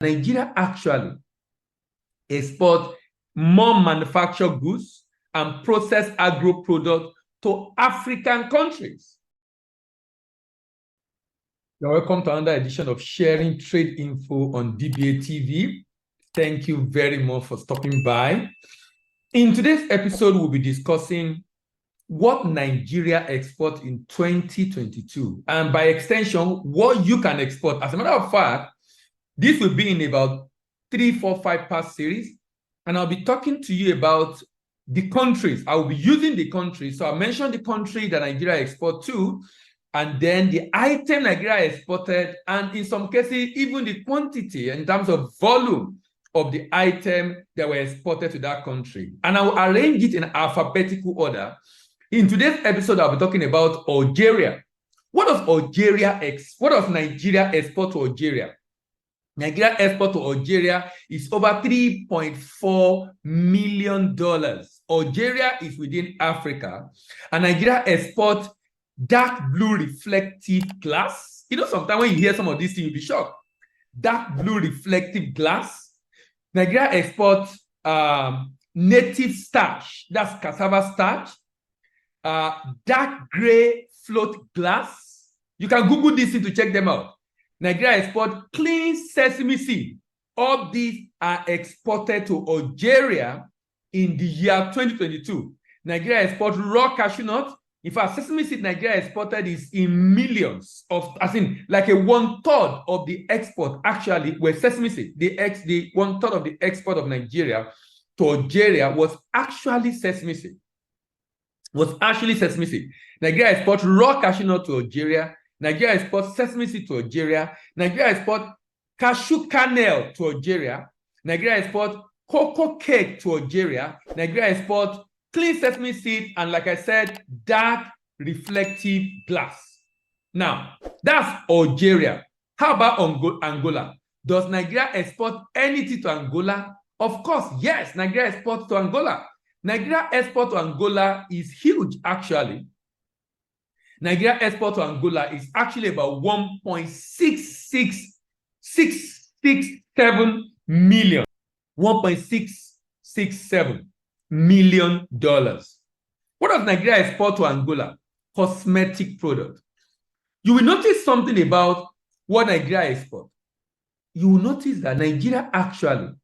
Nigeria actually export more manufactured goods and processed agro products to African countries. You're welcome to another edition of Sharing Trade Info on DBA TV. Thank you very much for stopping by. In today's episode, we'll be discussing what Nigeria exports in 2022, and by extension, what you can export. As a matter of fact, this will be in about 3, 4, 5-part series, and I'll be talking to you about the countries. I will be using the countries. So I'll mention the country that Nigeria exports to, and then the item Nigeria exported, and in some cases, even the quantity in terms of volume of the item that were exported to that country. And I will arrange it in alphabetical order. In today's episode, I'll be talking about Algeria. What does Nigeria export to Algeria? Nigeria export to Algeria is over $3.4 million. Algeria is within Africa, and Nigeria exports dark blue reflective glass. You know, sometimes when you hear some of these things, you'll be shocked. Dark blue reflective glass. Nigeria exports native starch, that's cassava starch. Dark gray float glass. You can Google this to check them out. Nigeria export clean sesame seed. All these are exported to Algeria in the year 2022. Nigeria export raw cashew nut. In fact, sesame seed Nigeria exported is in millions of, as in like a 1/3 of the export actually were sesame seed. The 1/3 of the export of Nigeria to Algeria was actually sesame seed. Nigeria exports raw cashew nut to Algeria. Nigeria exports sesame seed to Algeria. Nigeria exports cashew kernel to Algeria. Nigeria exports cocoa cake to Algeria. Nigeria exports clean sesame seed, and like I said, dark reflective glass. Now, that's Algeria. How about Angola? Does Nigeria export anything to Angola? Of course, yes, Nigeria exports to Angola. Nigeria export to Angola is huge, actually. Nigeria export to Angola is actually about $1.667 million. $1.667 million. What does Nigeria export to Angola? Cosmetic product. You will notice something about what Nigeria exports. You will notice that Nigeria actually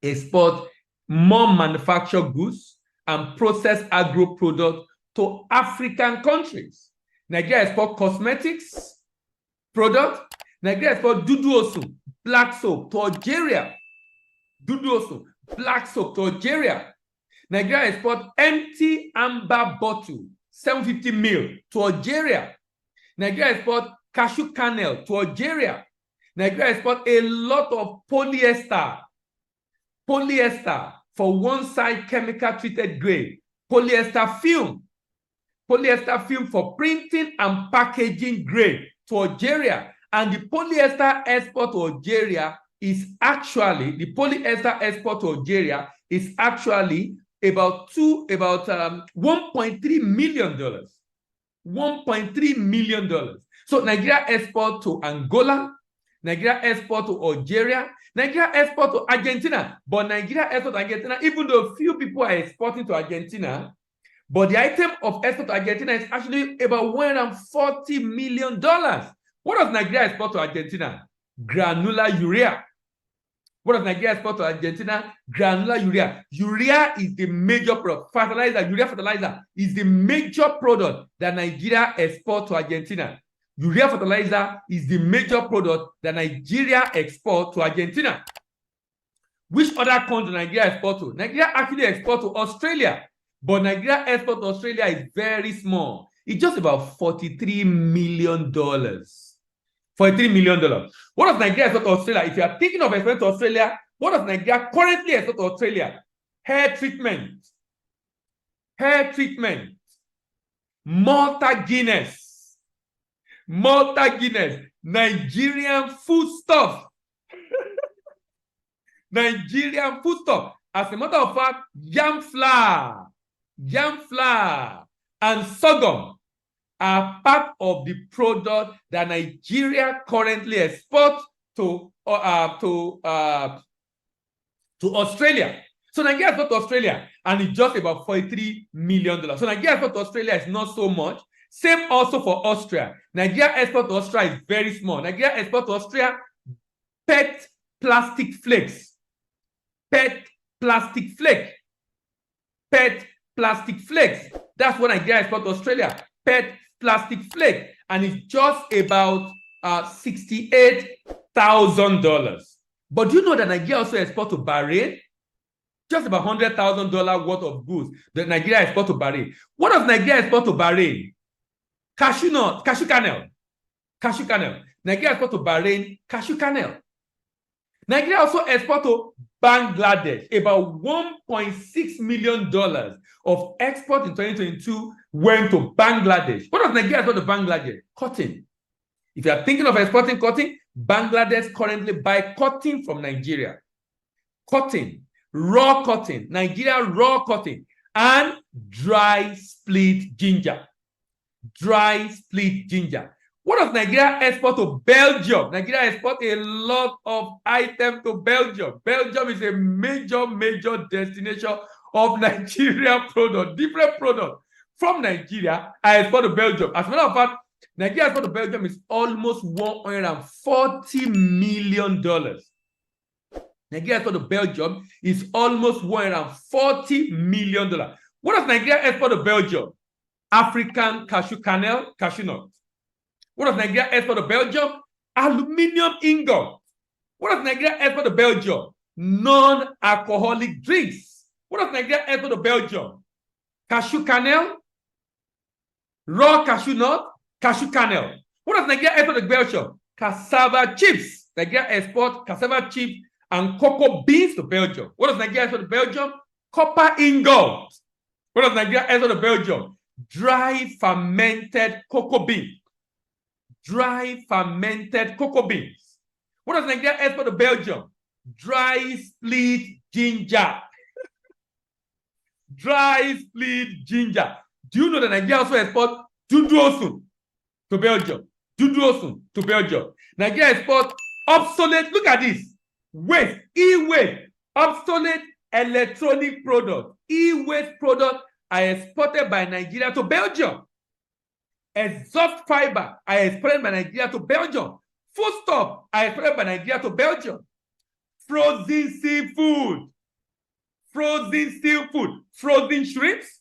exports more manufactured goods and processed agro products to African countries. Nigeria exports cosmetics product. Nigeria exports dudu-osun, black soap, to Algeria. Dudu-osun, black soap to Algeria. Nigeria exports empty amber bottle, 750 ml, to Algeria. Nigeria exports cashew kernel to Algeria. Nigeria exports a lot of polyester for one side chemical treated grade, polyester film for printing and packaging grade to Algeria. And the polyester export to Algeria is actually, about $1.3 million. $1.3 million. So Nigeria export to Angola, Nigeria export to Algeria, Nigeria export to Argentina. But Nigeria export to Argentina, even though few people are exporting to Argentina, but the item of export to Argentina is actually about $140 million. What does Nigeria export to Argentina? Granular urea. What does Nigeria export to Argentina? Granular urea. Urea is the major product. Urea fertilizer is the major product that Nigeria exports to Argentina. Urea fertilizer is the major product that Nigeria exports to Argentina. Which other country Nigeria export to? Nigeria actually export to Australia, but Nigeria export to Australia is very small. It's just about $43 million. $43 million. What does Nigeria export to Australia? If you are thinking of exporting to Australia, what does Nigeria currently export to Australia? Hair treatment. Malta Guinness. Nigerian foodstuff. As a matter of fact, yam flour, and sorghum are part of the product that Nigeria currently exports to Australia. So Nigeria export to Australia, and it's just about $43 million. So Nigeria export to Australia is not so much. Same also for Austria. Nigeria export to Austria is very small. Nigeria export to Austria PET plastic flakes. PET plastic flake. PET plastic flakes. That's what Nigeria export to Australia. PET plastic flake. And it's just about $68,000. But do you know that Nigeria also export to Bahrain? Just about $100,000 worth of goods that Nigeria export to Bahrain. What does Nigeria export to Bahrain? Cashew nut, cashew kernel. Cashew kernel. Nigeria export to Bahrain, cashew kernel. Nigeria also export to Bangladesh. About $1.6 million of export in 2022 went to Bangladesh. What does Nigeria export to Bangladesh? Cotton. If you are thinking of exporting cotton, Bangladesh currently buy cotton from Nigeria. Cotton, raw cotton, Nigeria raw cotton, and dry split ginger. Dry split ginger. What does Nigeria export to Belgium? Nigeria export a lot of items to Belgium. Belgium is a major destination of Nigeria product, different products from Nigeria. I export to Belgium. As a matter of fact, Nigeria export to Belgium is almost $140 million. Nigeria export to Belgium is almost $140 million. What does Nigeria export to Belgium? African cashew kernel, cashew nut. What does Nigeria export to Belgium? Aluminium ingot. What does Nigeria export to Belgium? Non-alcoholic drinks. What does Nigeria export to Belgium? Cashew kernel, raw cashew nut, cashew kernel. What does Nigeria export to Belgium? Cassava chips. Nigeria export cassava chips and cocoa beans to Belgium. What does Nigeria export to Belgium? Copper ingot. What does Nigeria export to Belgium? Dry fermented cocoa beans. Dry fermented cocoa beans. What does Nigeria export to Belgium? Dry split ginger. Dry split ginger. Do you know that Nigeria also export dudu to Belgium? Dudu to Belgium. Nigeria export obsolete, look at this, waste, e-waste, obsolete electronic product. E-waste product are exported by Nigeria to Belgium. Exhaust fiber are exported by Nigeria to Belgium. Foodstuff are exported by Nigeria to Belgium. Frozen seafood. Frozen seafood. Frozen shrimps.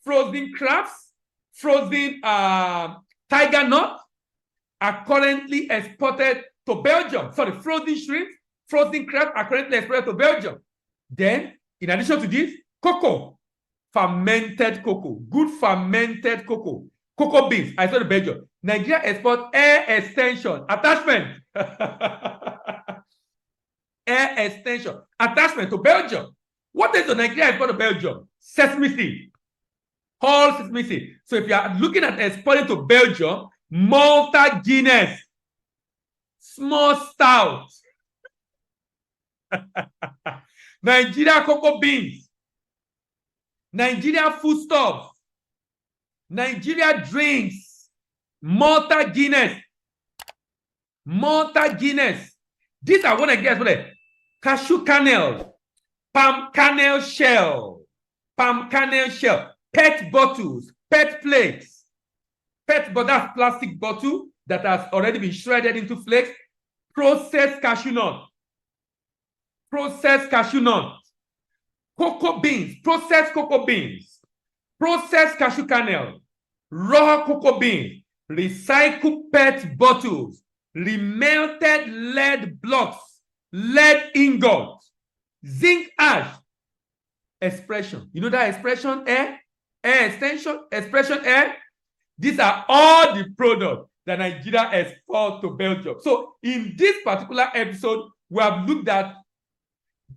Frozen crabs. Frozen tiger nut are currently exported to Belgium. Sorry, frozen shrimps, frozen crabs are currently exported to Belgium. Then, in addition to this, cocoa. Fermented cocoa. Good fermented cocoa. Cocoa beans, I saw the Belgium. Nigeria export air extension, attachment. Air extension, attachment to Belgium. What is the Nigeria export to Belgium? Sesame seed. Whole sesame seed. So if you are looking at exporting to Belgium, Malta Guinness, small stout, Nigeria cocoa beans, Nigeria foodstuffs, Nigeria drinks, Malta Guinness. Malta Guinness. These are what I guess for the cashew kernel, palm kernel shell, PET bottles, PET flakes. PET, but that's plastic bottle that has already been shredded into flakes. Processed cashew nut. Processed cashew nut. Cocoa beans, processed cocoa beans. Processed cashew kernel. Raw cocoa beans. Recycled PET bottles. Remelted lead blocks. Lead ingots. Zinc ash. Expression. You know that expression, air? Air extension, expression, air? These are all the products that Nigeria exports to Belgium. So in this particular episode, we have looked at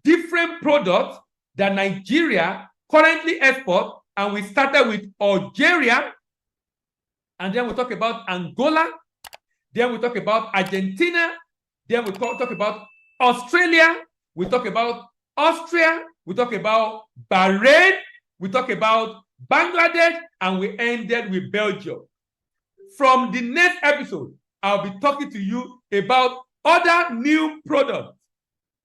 different products that Nigeria currently exports, and we started with Algeria, and then we talk about Angola, then we talk about Argentina, then we talk about Australia, we talk about Austria, we talk about Bahrain, we talk about Bangladesh, and we ended with Belgium. From the next episode, I'll be talking to you about other new products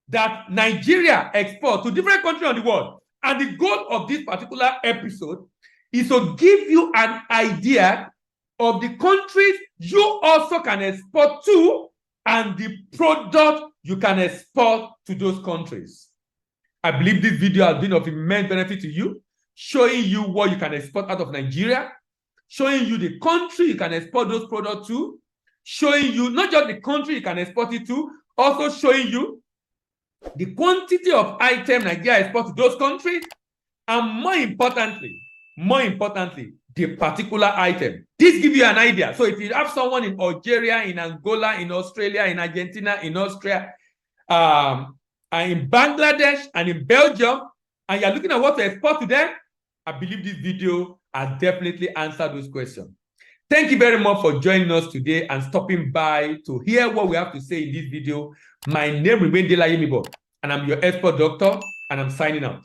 that Nigeria exports to different countries on the world. And the goal of this particular episode is to give you an idea of the countries you also can export to and the product you can export to those countries. I believe this video has been of immense benefit to you, showing you what you can export out of Nigeria, showing you the country you can export those products to, showing you not just the country you can export it to, also showing you the quantity of items Nigeria exports to those countries, and more importantly, the particular item. This gives you an idea. So if you have someone in Algeria, in Angola, in Australia, in Argentina, in Austria, and in Bangladesh, and in Belgium, and you're looking at what to export to them, I believe this video has definitely answered those questions. Thank you very much for joining us today and stopping by to hear what we have to say in this video. My name remains Dela Yemibo, and I'm your export doctor, and I'm signing out.